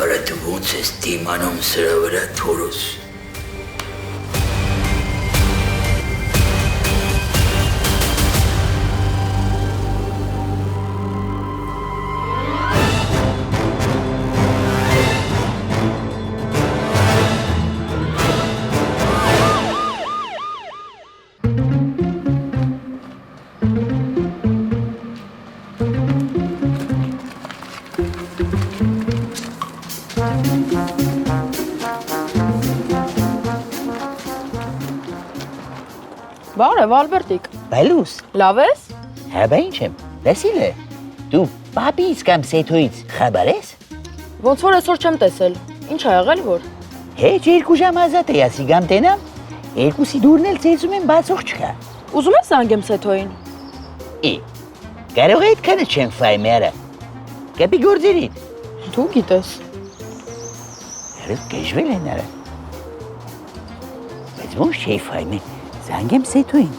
Արա դու ոնց ես դիմանում սրա վրա Թորոս։ Բարև, Ալբերտիկ։ Բալուս, Լավ ես։ հաբա ինչ եմ, լսիլ է, դու պապից կամ սեթոից խաբար ես։ Ոնց որ այսօր չեմ տեսել։ Ինչ ա եղել որ։ Հեչ 2 ժամ ազատ է ասի գամ տենամ, 2-ի դուրն էլ ծեծում եմ բացող չկա։ Ուզում ես զանգեմ Սեթոին։ Կարող է այդքանը չեմ ֆայմի արա, կեպի գործերին։ Դու գիտես։ Հրըվ կեժվել են արա։ Բայց ոնց չի ֆայմի, զանգեմ Սեթոին։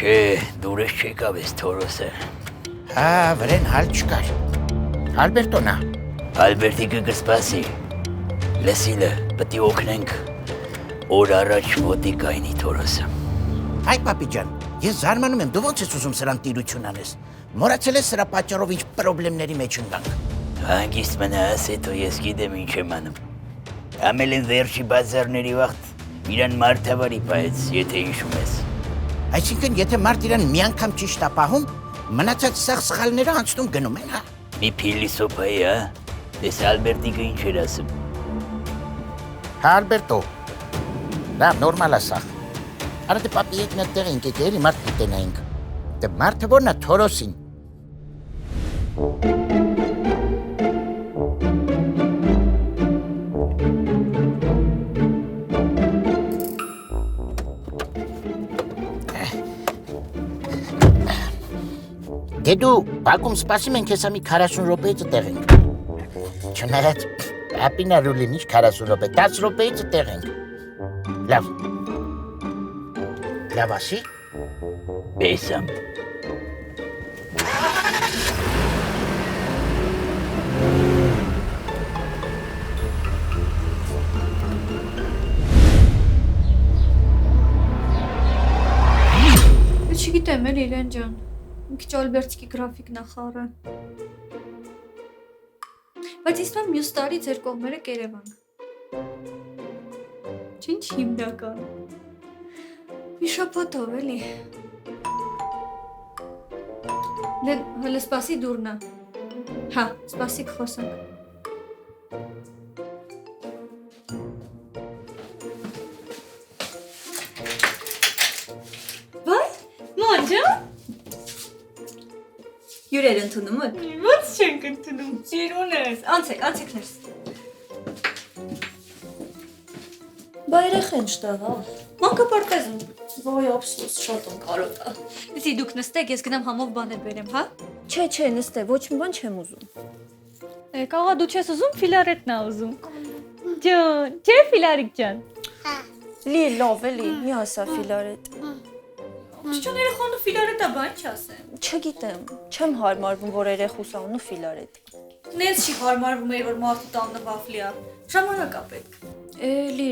Չէ, դուրս չեկավ ես Թորոսը։ Հա, վրեն հալ չկար։ Ալբերտոնա։ Ալբերտիկը կսպասի։ Լսիլը, պետք է օգնենք։ Օր առաջ ոտի կայնի Թորոսը։ Այ պապի ջան, ես զարմանում եմ, դու ոնց ես ուզում սրան տիրություն անես։ Մոռացել ես սրա պատճառով ինչ խնդիրների մեջ ընկանք։ Հանգիստ մնա, ասեթո ես գիտեմ ինչ եմ անում։ Ամելեն վերջի բազարների վաղտ իրան մարդավարի պայեց, եթե հիշում ես։ Այսինքն, եթե մարդ իրան մի անգամ ճիշտ ապահում, մնացած սաղ սխալները անցնում գնում են, հա։ Մի փիլիսոփայի, հա։ Ես Ալբերտիկը ինչ էր ասում։ Հա, Ալբերտո։ Լավ, նորմալ է սաղ։ Արա դե պապի հետ մեր տեղ ենք եկել, մարդ կուտենայինք։ Դե մարդը որն է Թորոսին։ Դե դու բակում սպասում ենք ես ամի 40 րոպեից տեղ ենք։ Չնայած պապին արուլին ինչ 40 րոպե, 10 րոպեից տեղ ենք։ Լավ։ Լավ ասի։ Բեսամ։ Չգիտեմ էլ իրեն ջան, մի քիչ Ալբերտիկի գրաֆիկն է խառը։ Բայց իսկ մյուս տարի ձեր կողմերը կերևանք։ Ինչ հիմնական։ Մի շաբաթով էլի։ Դեն հələ սպասի դուրնա։ Հա, սպասի կխոսանք։ Յուրեր ընդունում եք։ Ո՞նց չենք ընդունում։ Ծիրուն ես։ Անցեք ներս։ Բայրեխեն շտեղա։ Մանկապարտեզում։ Ոյ ափսոս շատ եմ կարոտա։ Դի դուք նստեք, ես գնամ համով բաներ բերեմ, հա։ Չէ, նստե, ոչ մի բան չեմ ուզում։ Կաղա դու չես ուզում, Ֆիլարետն է ուզում։ Ջան, չէ Ֆիլարիկ ջան։ Լի լավ էլի, մի ասա Ֆիլարետ։ Չճան երեխան ու Ֆիլարետը բան չասեմ։ Չգիտեմ, չեմ հարմարվում, որ երեխուս անունը Ֆիլարետ։ Նենց չի հարմարվում էր, որ մարդու տանը վաֆլի է։ Ժամանակ է պետք։ Լի,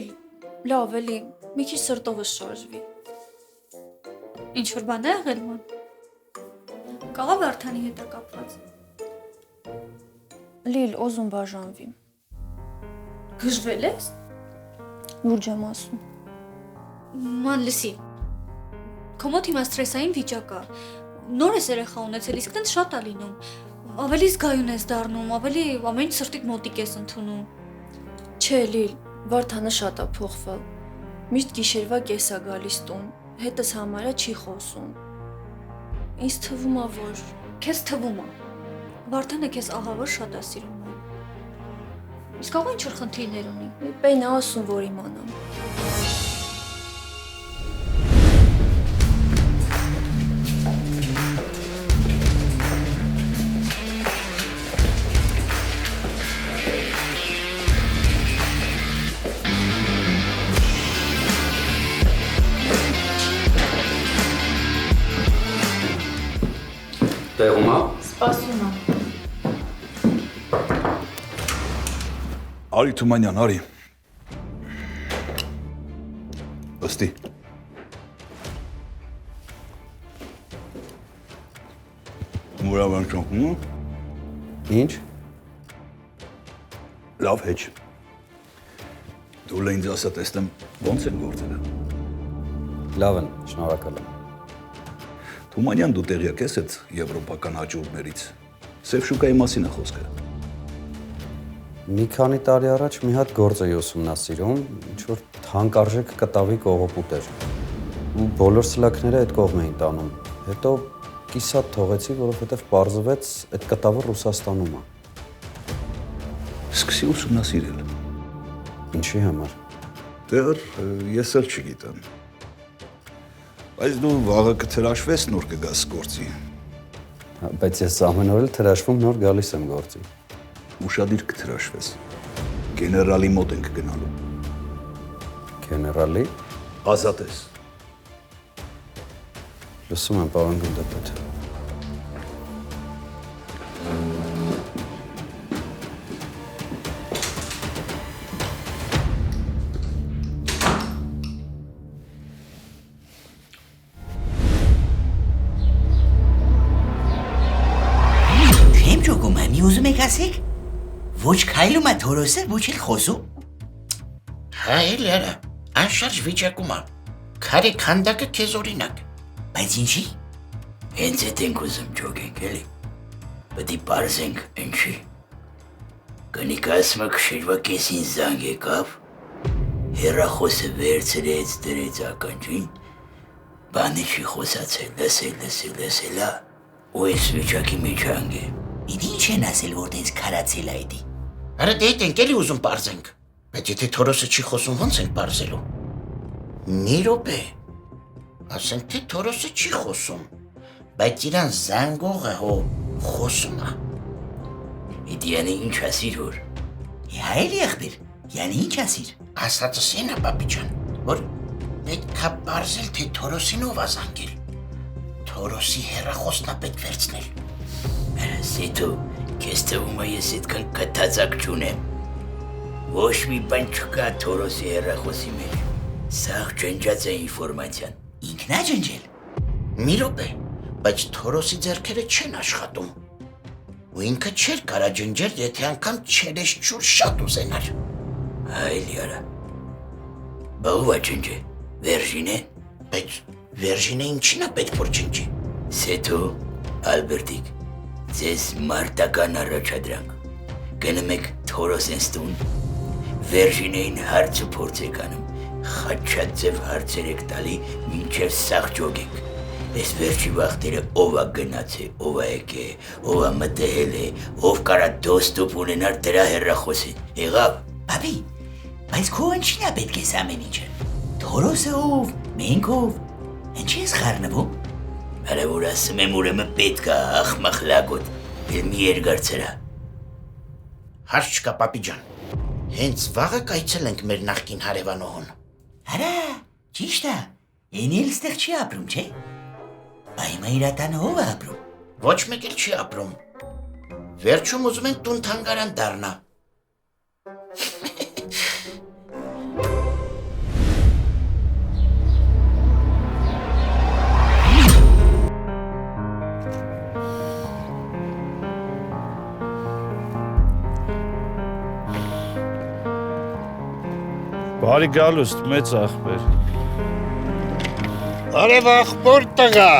լավ էլի, մի քիչ սրտովս շարժվի։ Ինչ որ բան է եղել ման։ Կաղա Վարդանի հետ է կապված։ Լիլ, օզում բաժանվի։ Գժվել ես։ Լուրջ եմ ասում։ Ման լսի։ Քո մոտ հիմա սթրեսային վիճակ է։ Նոր ես երեխա ունեցել, իսկ տենց շատ է լինում։ Ավելի զգայուն ես դառնում, ավելի ամեն ինչ սրտիդ մոտիկ ես ընդունում։ Չէ, Լիլ, Վարդանը շատ է փոխվել։ Միշտ գիշերվա կես է գալիս տուն, հետս համարը չի խոսում։ Ինձ թվում է, որ Քեզ թվում է։ Վարդանը քեզ ահավոր շատ է սիրում։ Իսկ աղա ինչ որ խնդիրներ ունի։ Պեն է ասում, որ իմանամ։ Ասում եմ։ Արի Թումանյան, արի։ Ըստի։ Մուրավան չոքում։ Ինչ։ Լավ հեչ։ Դու ինձ ասա տեսնեմ ոնց են գործերը։ Լավ են, շնորհակալ եմ։ Թումանյան, դու տեղյակ ես այդ եվրոպական հաճույքներից։ Սև շուկայի մասին է խոսքը։ Մի քանի տարի առաջ մի հատ գործ էի ուսումնասիրում, ինչ որ թանկարժեք կտավի կողոպուտ էր։ Ու բոլոր սլաքները այդ կողմ էին տանում։ Հետո կիսատ թողեցի, որովհետև պարզվեց այդ կտավը Ռուսաստանում է։ Սկսի ուսումնասիրել։ Ինչի համար։ Դեռ ես էլ չգիտեմ։ Բայց դու վաղը կթրաշվես նոր կգաս գործի։ Բայց ես ամեն օր էլ թրաշվում նոր գալիս եմ գործի։ Ուշադիր կթրաշվես։ Գեներալի մոտ ենք գնալու։ Գեներալի։ Ազատ ես։ Լսում եմ, պարոն գնդապետ։ Չեմ ճոգում, մի ուզում եք ասեք, ոչ քայլում է Թորոսը, ոչ էլ խոսում։ Հա էլ արա, անշարժ վիճակում է։ Քարի քանդակը քեզ օրինակ։ Բայց ինչի։ Հենց այդ ենք ուզում ճոգենք, էլի։ Պետք է պարզենք ինչի։ Կնիկ ասմը քշերվա կեսին զանգ եկավ, հեռախոսը վերցրեց, դրեց ականջին, բանի չի խոսացել, լսելա, ու այս վիճակի մեջ հանգ է։ Իդ ինչ են ասել, որ տենց քարացել այդի։ Արա դե ենք էլի ուզում պարզենք։ Բայց եթե Թորոսը չի խոսում, ոնց ենք պարզելու։ Մի րոպե։ Ասենք թե Թորոսը չի խոսում, բայց իրան զանգողը հո խոսում է։ Իդի յանի ինչ ասիր որ։ Հայելի աղբեր, յանի ինչ ասիր։ Ասածս են է, պապի ջան, որ պետք է պարզել, թե Թորոսին ով է զանգել։ Թորոսի հեռախոսն է պետք վերցնել։ Սեթու, քեզ թվում է ես այդքան կթածակ չունեմ։ Ոչ մի բան չկա Թորոսի հեռախոսի մեջ։ Սաղ ջնջած է ինֆորմացիան։ Ինքն է ջնջել։ Մի րոպե, բայց Թորոսի ձեռքերը չեն աշխատում։ Ու ինքը չէր կարա ջնջել, եթե անգամ չերես ջուր շատ ուզենար։ Այլի արա։ Բա ով է ջնջե, Վերժինե։ Բայց Վերժինը ինչին է պետք որ ջնջի։ Սեթու, Ալբերտիկ, ձեզ մարտական առաջադրանք։ Գնում եք Թորոսենս տուն, Վերժինեին հարց ու փորձ եք անում, խաչած ձև հարցեր եք տալի, մինչև սաղ ճոգեք։ Այս վերջի վաղտերը ով է գնաց է, ով է եկե, ով է մտել է, ով կարա դոստուպ ունենար դրա հեռախոսին։ Եղավ։ Բաբի, բայց քո ինչին է պետք էս ամեն ինչը։ Թորոսը ով, մենք ով, ինչի ես խառնվում։ Արա որ ասում եմ ուրեմն պետք է ախմախ լագոտ, մի երկար ծրա։ Հարց չկա, պապի ջան։ Հենց վաղը կայցել ենք մեր նախկին հարևանողուն։ Արա, ճիշտ է, էնի էլ ստեղ չի ապրում, չէ։ Բա հիմա իրատանը ով է ապրում։ Ոչ մեկ էլ չի ապրում։ Վերջում ուզում են տուն թանգարան դառնա։ Բարի գալուստ, մեծ ախպեր։ Արև ախպոր տղա։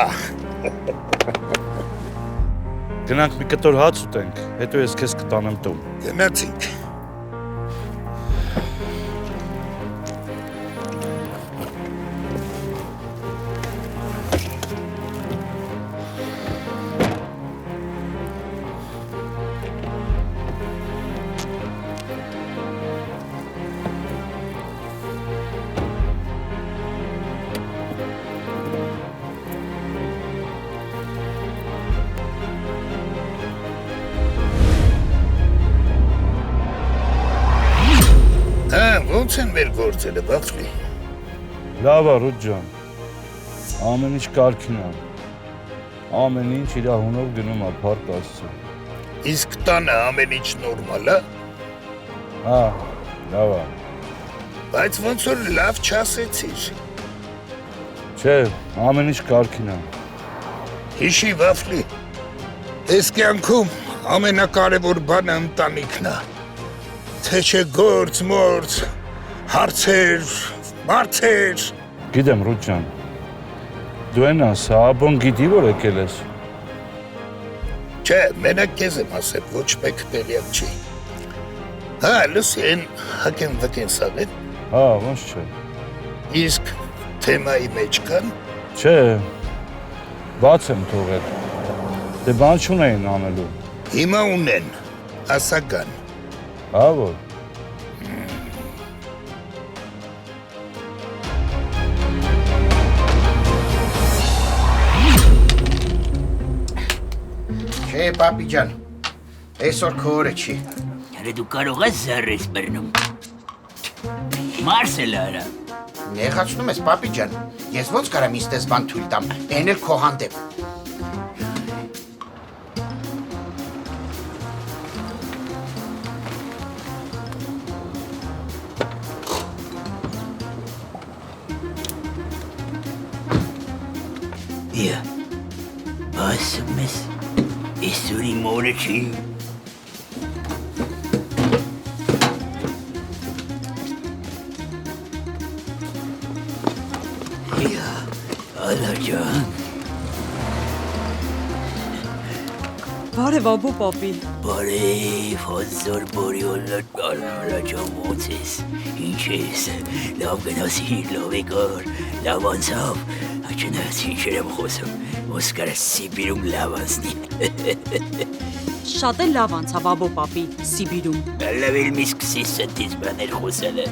Գնանք մի կտոր հաց ուտենք, հետո ես քեզ կտանեմ տուն։ Գնացինք։ Ոնց են մեր գործերը, բացվի։ Լավ է, Ռուտ ջան, ամեն ինչ կարգին է։ Ամեն ինչ իր հունով գնում է, փառք Աստծո։ Իսկ տանը ամեն ինչ նորմալ է, Հա, լավ է։ բայց ոնց որ լավ չասեցիր։ Չէ, ամեն ինչ կարգին է։ Հիշի վաֆլի, այս կյանքում ամենակարևոր բանը ընտանիքն է։ Թե չէ գործ, մորձ, հարցեր, մարդեր։ Գիտեմ, Ռուտ ջան։ Դու են ասա, աբոն գիտի, որ եկել ես։ Չէ, մենակ քեզ եմ ասել, ոչ մեկ տեղյակ չի։ Հա, լսի, են հակեն սաղեն, Հա, ոնց չէ։ իսկ թեմայի մեջ կան, Չէ, բաց եմ թողել։ Դե բան չունեին անելու։ հիմա ունեն, ասա կան։ Հա, որ։ Չէ, պապի ջան, այսօր քո օրը չի։ Հələ դու կարող ես զարրես բռնում։ Մարսել արա։ Նեղացնում ես, պապի ջան, ես ոնց կարամ իստես բան թույլ տամ, այն էլ քո հանդեպ։ Յա, ասում ես, իսուրի մորը չի։ Յա, ալա ջան, Բարև աբու պապի։ բարև, հազար բարի ալա ջան ոնց ես, ինչ ես, լավ գնացիր, լավ եկար, լավ անցավ, չնայած ինչեր եմ խոսում, ոնց կարա Սիբիրում լավ անցնի։ Շատ է լավ անցավ աբու պապի Սիբիրում։ Լավ էլ մի սկսի ստից բաներ խոսելը։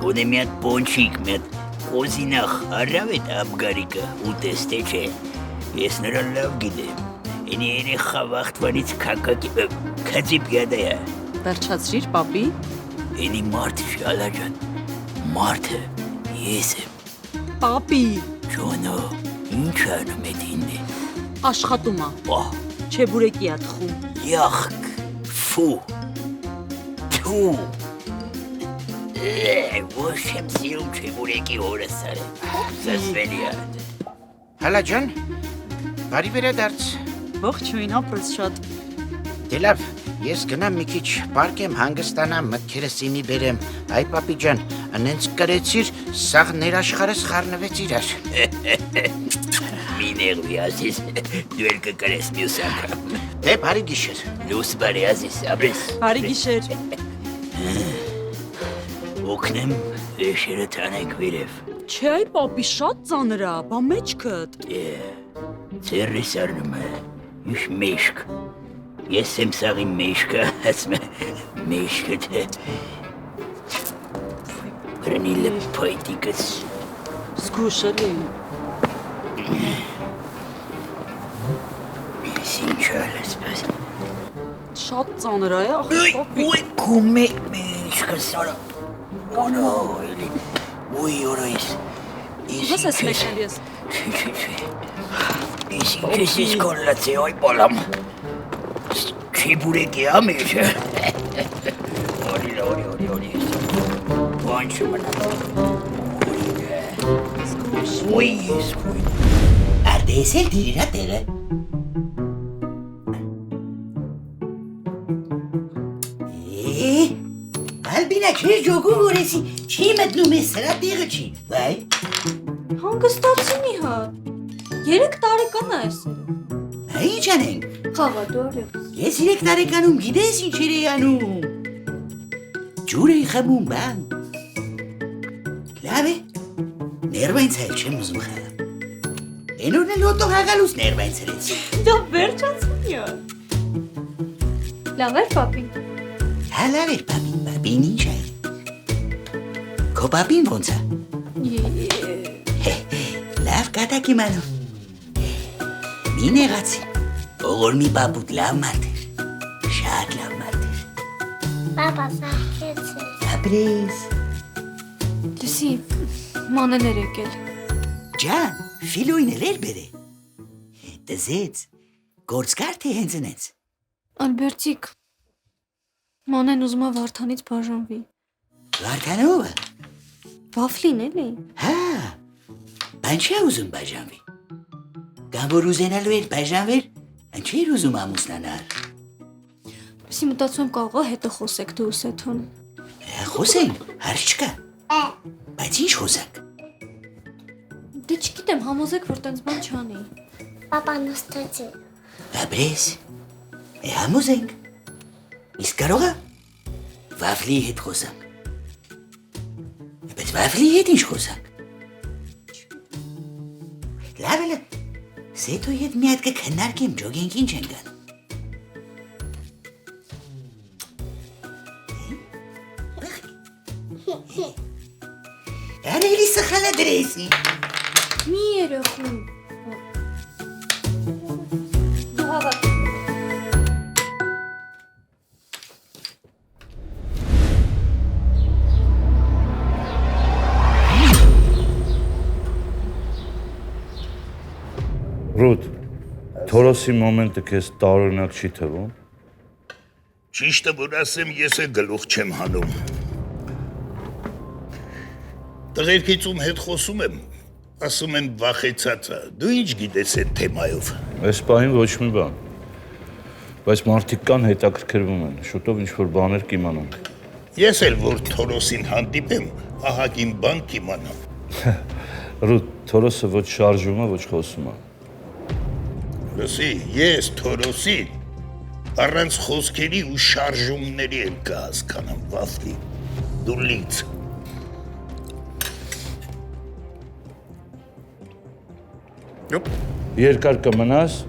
Գոնե մի հատ պոնչիկ, մի հատ կոզինախ առավ էտ աբգարիկը ու տեստե չէ։ Ես նրան լավ գիտեմ։ Ինի երեխա վաղտվանից քածիպ յադա է։ Վերջացրիր պապի։ Ինի մարդ չի ալա ջան, մարդը ես եմ։ Պապի, Ջոնո, ինչ անում էդ իննի։ աշխատում է։ Ահ, Չէ բուրեկի է թխում։ յախք, ֆու, թու։ Ոչ եմ սիրում չէ բուրեկի օրս արը, զասվելի է։ Հալա ջան, բարի վերադարձ։ Ողջույն, ապրես շատ։ Դե լավ, ես գնամ մի քիչ պարկեմ հանգստանամ, մտքերս իմի բերեմ։ Այ պապի ջան, անենց կրեցիր, սաղ ներաշխարս խառնվեց իրար։ Մի նեղվի ազիզ, դու էլ կկրես մյուս անգամ։ Դե բարի գիշեր։ Լուս բարի ազիզ, ապրես։ Բարի գիշեր։ Օգնեմ, վեշերը տանենք վիրև։ Չէ, այ պապի շատ ծանր է, բա մեջքդ։ Ձեռիս արնում է, ինչ մեշք։ Ես եմ սաղի մեշկը, ասում է, մեշկը թե։ Բրնի լպայտիկս։ Զգուշելի։ Ես ինչ ալես բաս։ Շատ ծանր է, ախ պապի։ Ուй, կում է մեշկը սարա։ Ոնո, էլի, ուй, օրը ես։ Ո՞ս ես մեկնել ես։ Ես ինչ կոլացի, ոյ պոլամ։ Չի բուրեկի ամիջը։ Օրի։ Բանչը մնա։ Ուй, ես կույն։ Արդես էլ դիրիրա տեղը։ Ալբինա չէ ժոգում որեսի, չի մտնում ես սրա տեղը չի, վայ։ Հանգստացի մի հատ։ 3 տարեկան է այսօր։ Հա ինչ անենք։ Խաղադոր է։ Ես 3 տարեկանում գիտես ինչեր էի անում։ Ջուր էի խմում բան։ Լավ է։ Ներվայից էլ չեմ ուզում խաղալ։ Էնորն էլ լոտո հագալուց ներվայից հրեցի։ Դա վերջացնի է։ Լավ էր պապին։ Հա լավ էր պապին ինչ է։ Քո պապին ոնց է։ Լավ կատակ իմ անում։ Մի նեղացի, ողոր մի պապուտ լավ մարդ էր, շատ լավ մարդ էր։ Պապա սաղքեց է։ Ապրես։ Լսի, մանեն էր եկել։ Ջան, ֆիլոյն էլ էր բերը։ Դզեց, գործ կար թե հենց ընեց։ Ալբերտիկ, մանեն ուզում է Վարդանից բաժանվի։ Վարդանովը։ Վաֆլին էլի։ Հա, բան չի ուզում բաժանվի։ Կամ որ ուզենալու էր բաժանվել, ինչ էր ուզում ամուսնանալ։ Պեսի մտածում եմ կաղա հետը խոսեք դու Սեթոն։ Խոսենք, հարց չկա։ Բայց ինչ խոսանք։ Դե չգիտեմ, համոզեք, որ տենց բան չանի։ Պապան նստեցի։ Ապրես, համոզենք։ Իսկ կարող է Վաֆլի հետ խոսանք։ Բայց Վաֆլի հետ ինչ խոսանք։ Լավ է, Սեթոյի հետ մի հատ կքննարկեմ, ջոգենք ինչ են գան։ Արելի սխալը դրեսի։ Մի երախում։ Դու հավատ։ Ռուտ, Թորոսի մոմենտը քեզ տարօրինակ չի թվում։ Ճիշտը որ ասեմ, ես է գլուխ չեմ հանում։ Տղերքից ում հետ խոսում եմ, ասում են վախեցած է, դու ինչ գիտես այդ թեմայով։ Այս պահին ոչ մի բան։ Բայց մարդիկ կան հետաքրքրվում են, շուտով ինչ-որ բաներ կիմանանք։ Ես էլ որ Թորոսին հանդիպեմ, ահագին բան կիմանամ։ Ռուտ, Թորոսը ոչ շարժում է, ոչ խոսում է։ Լսի, ես Թորոսին առանց խոսքերի ու շարժումների էլ կհասկանամ, Վաֆլի, դու լից։ Երկար կմնաս։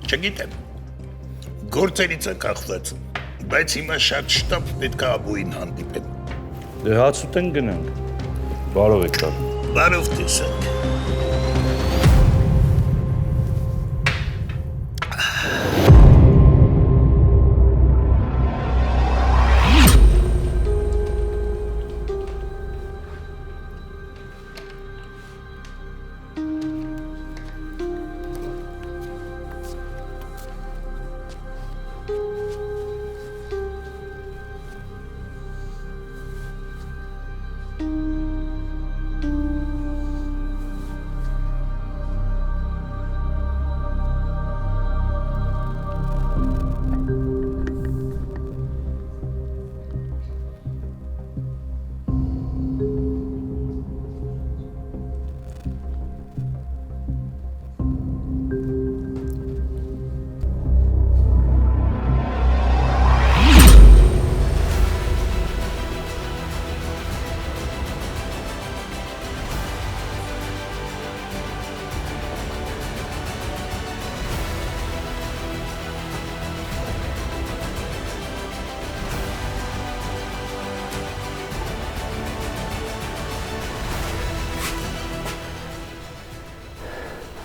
Չգիտեմ, գործերից է կախված, բայց հիմա շատ շտապ պետք է Աբուին հանդիպեմ։ Դե հաց ուտենք գնանք, բարով եք տալ։ Բարով տեսանք։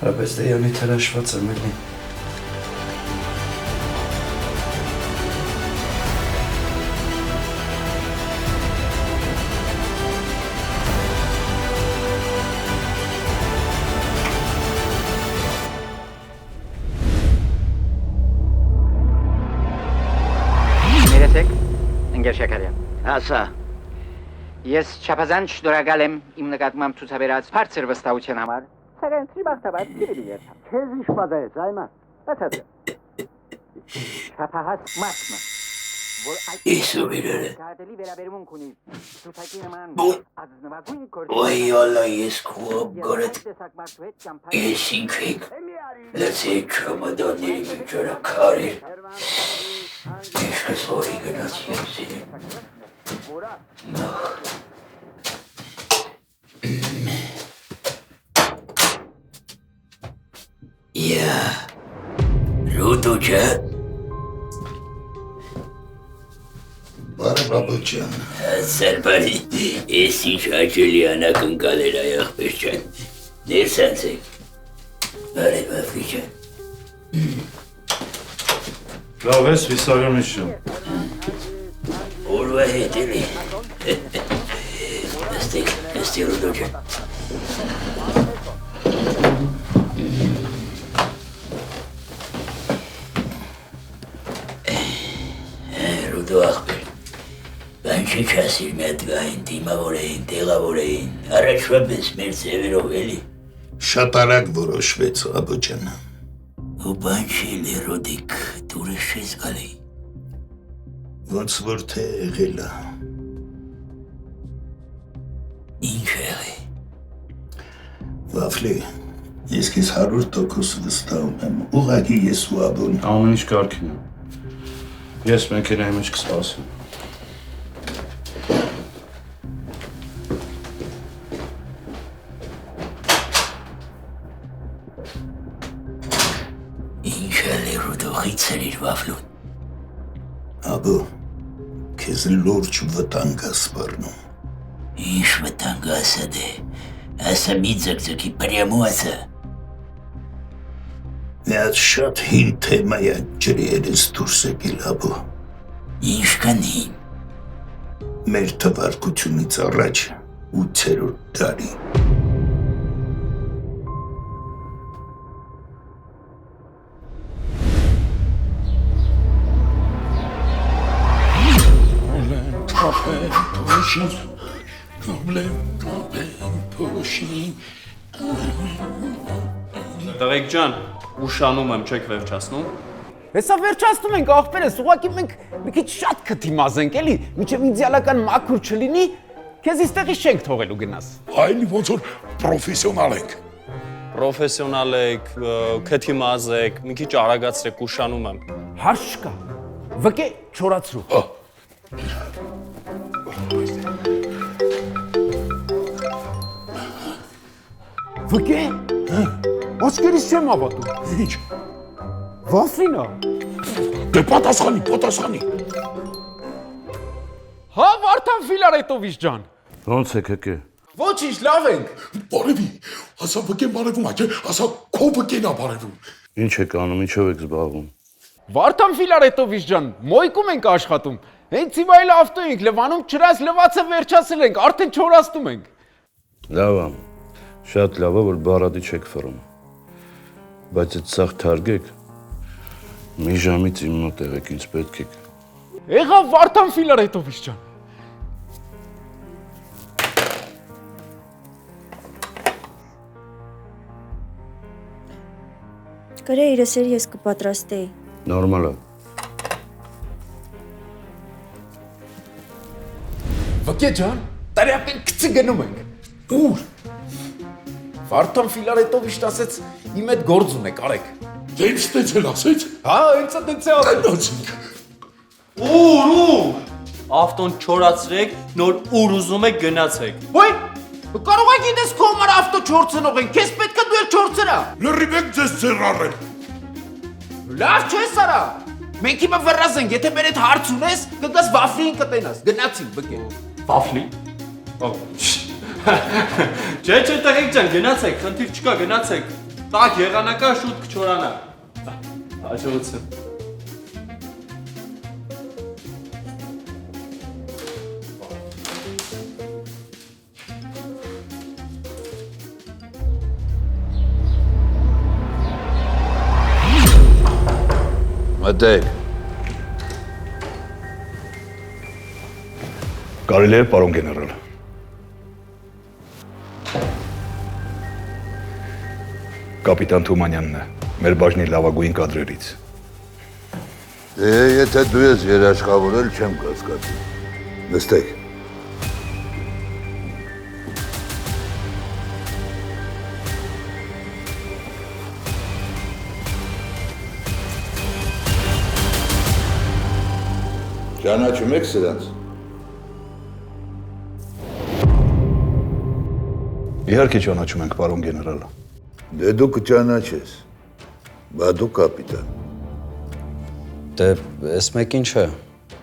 Բայց դե յանի թրաշված եմ էլի։ Ներեցեք, ընկեր Շաքարյան։ Ասա։ Ես չափազանց շնորհակալ եմ իմ նկատմամբ ցուցաբերած բարձր վստահության համար։ Սակայն ճիշտաբար դիպի էր։ Քեզ ինչ պատահեց, այմա։ Բացատրի։ Շափահաս մասը։ Որ այդ Իսուբիրը։ Կատելի վերաբերմունք ունի։ Ցուցակի նման ազնվագույն Ոյ ալա ես քուբ գորդ։ Ես ինքիկ։ Լսի չամադանների մեջորա քարի։ Ես հորի գնաց եսին։ Я Рудуча. Բարբաբոջան։ Սերբարի, ես ինչ աճելիանակ ընկալեր այախպես չան։ Ներսանցեք։ Բարև Վաֆլի Լավ ես Վիսարյոնից շեմ։ Օրվա հետ էլի։ Նստի Ռուդոջան։ Ինչի՞ չասիր մի հատ գային, դիմավոր էին, տեղավոր էին, առաջվա պես մեր ձևերով էլի։ Շատ արագ որոշվեց Աբու ջան։ Ու բան չի լերոդիկ, դուրս չես գալի։ Ոնց որ թե եղել է։ Ինչ եղի։ Վաֆլի, ես քեզ 100% վստահում եմ, ուղղակի ես ու Աբուն։ Ամեն ինչ կարգին է։ Ես մեքենայի մեջ կսպասեմ։ Ինչ է լերոդոխից էր Վաֆլուն։ Աբու, քեզ լուրջ վտանգ է սպառնում։ Ինչ վտանգ ասա դե, ասա մի ձգձգի պրյամու ասա։ Մի հատ շատ հին թեմա է ջրի երես դուրս եկել Աբու։ Ինչքան հին։ Մեր թվարկությունից առաջ 8-րդ դարի։ Տղեկ ջան, ուշանում եմ, չեք վերջացնում։ Հեսա վերջացնում ենք, աղբերս, ուղղակի մենք մի քիչ շատ կթիմազենք, էլի, մինչև իդեալական մաքուր չլինի, քեզ իստեղից չենք թողելու գնաս։ Այլ ոնց որ պրոֆեսիոնալ ենք։ Պրոֆեսիոնալ եք, քթիմազ եք, մի քիչ արագացրեք, ուշանում եմ։ Հարց չկա։ Վկե չորացրու։ Վկե։ Ոսկերից չեմ ավատում։ Ինչ։ Վաֆլինա։ Դե պատասխանի։ Հա, Վարդան Ֆիլարետովիչ ջան։ Ոնց եք եկե։ Ոչինչ, լավ ենք։ Բարևի, ասա վկեն բարևում, այ ասա քո վկենա բարևում։ Ինչ եք անում, ինչով եք զբաղվում։ Վարդան Ֆիլարետովիչ ջան, մոյկում ենք աշխատում։ Հենց հիմա էլ ավտո ենք լվանում, չրած լվացը վերջացել ենք, արդեն չորացնում ենք։ Լավ է, շատ լավ է, որ բարադի չեք ֆռում։ Բայց այդ սաղ թարգեք, մի ժամից իմ մոտ եղեք, ինձ պետք եք։ Եղավ Վարդան Ֆիլարետովիչ ջան։ Կարե իրեսեր ես կպատրաստեի։ Նորմալ է։ Վկե ջան, տարյակին քցի գնում ենք։ Ուր։ Վարդան Ֆիլարետովիչն ասեց, իմ հետ գործ ունեք, արեք։ Դե ինչ ստեցել ասեց։ Հա, հենց այդպես է արել։ Ուր։ Ավտոն չորացրեք, նոր ուր ուզում եք գնացեք։ Ոյ, կարող եք ինձ քո համար ավտո չորցնող են, քեզ պետք է դու էլ չորցրա։ Լրիվ եք ձեզ ձեր առել։ Լավ չես արա։ Մենք հիմա վռազ ենք, եթե մեր հետ հարց ունես, կգաս Վաֆլին կտենաս, գնացին, բկե։ Վաֆլի։ Չէ, տղեկ ջան, գնացեք, խնդիր չկա, գնացեք։ Տակ եղանակա շուտ կչորանա։ Հաջողություն։ Մտեք։ Կարելի է, պարոն գեներալ։ Կապիտան Թումանյանն է, մեր բաժնի լավագույն կադրերից։ Եթե դու ես երաշխավորել, չեմ կասկածի։ Նստեք։ Ճանաչում եք սրանց։ Իհարկե ճանաչում ենք, պարոն գեներալ։ Դե դու կճանաչես, բա դու կապիտան։ Դե, ես մեկ ինչ է։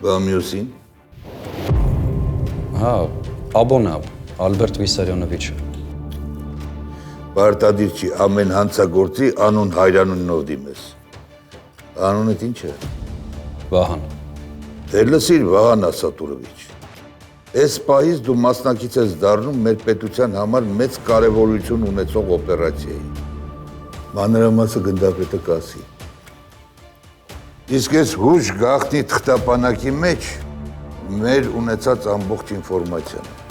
Բա մյուսին։ Հա, Աբոնը, Ալբերտ Վիսարյոնովիչը։ Պարտադիր չի ամեն հանցագործի անուն հայրանունով դիմես։ Անունդ ինչ է։ Վահան։ Դե լսիր Վահան Ասատուրովիչ։ Այս պահից դու մասնակից ես դառնում մեր պետության համար մեծ կարևորություն ունեցող օպերացիայի։ Մանրամասը գնդապետը կասի։ Իսկ այս հուժ գաղտնի թղթապանակի մեջ մեր ունեցած ամբողջ ինֆորմացիան։